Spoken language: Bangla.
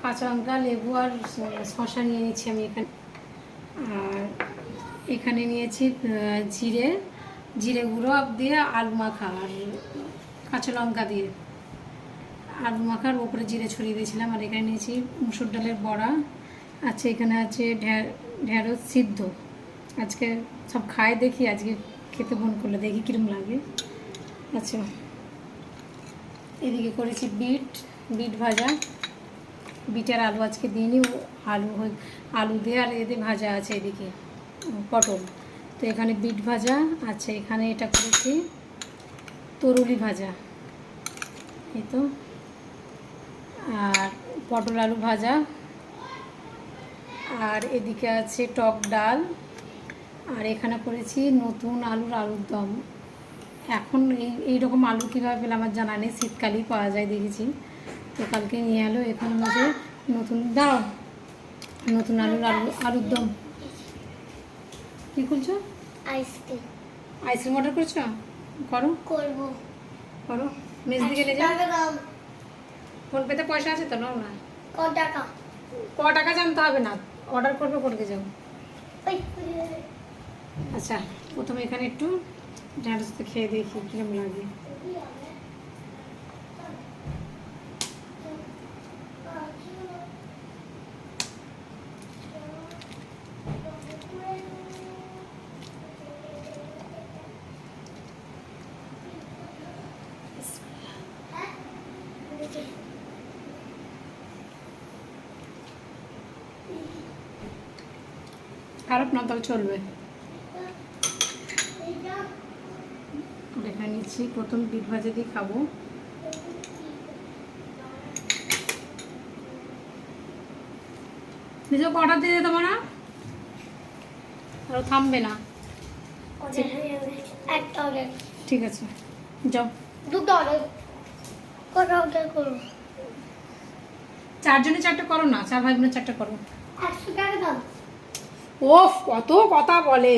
কাঁচা লঙ্কা, লেবু আর শসা নিয়ে নিচ্ছি আমি এখানে। আর এখানে নিয়েছি জিরে জিরে গুঁড়ো দিয়ে আলু মাখা, আর কাঁচা লঙ্কা দিয়ে আলু মাখার ওপরে জিরে ছড়িয়ে দিয়েছিলাম। আর এখানে নিয়েছি মুসুর ডালের বড়া আছে, এখানে আছে ঢেঁড়স সিদ্ধ। আজকে সব খায়, দেখি আজকে খেতে মন করলে দেখি কীরকম লাগে। আচ্ছা, এদিকে করেছি বিট ভাজা, বিটের আলু আজকে দিইনি, আলু দিয়ে আর এদের ভাজা আছে। এদিকে পটল, তো এখানে বিট ভাজা আছে, এখানে এটা করেছি তরুলি ভাজা, এই তো। আর পটল আলু ভাজা, আর এদিকে আছে টক ডাল, আর এখানে করেছি নতুন আলুর দম। এখন এইরকম আলু কীভাবে পেলে আমার জানা নেই, শীতকালেই পাওয়া যায় দেখেছি, তো কালকে নিয়ে এলো। এখানে মধ্যে নতুন আলুর দম। কী করছো? আইসক্রিম অর্ডার করছো? করো নিজ দিকে নিয়ে যাও। ফোনপেতে পয়সা আছে তো? নাও না। ক টাকা জানতে হবে না, অর্ডার করবে, করতে যাও। আচ্ছা, প্রথমে এখানে একটু ঢেঁড়স খেয়ে দেখি কিরকম লাগে। খারাপ না, তবে চলবে। দেখা নিচ্ছি, প্রথম বিট ভাজা দিয়ে খাবো। নিজে অর্ডার দিয়ে দেবো না, আরও থামবে না। ঠিক আছে, যাও। চারজনে চারটে করো না, 4 ভাই বোনের 4টে করো। ওফ, কত কথা বলে।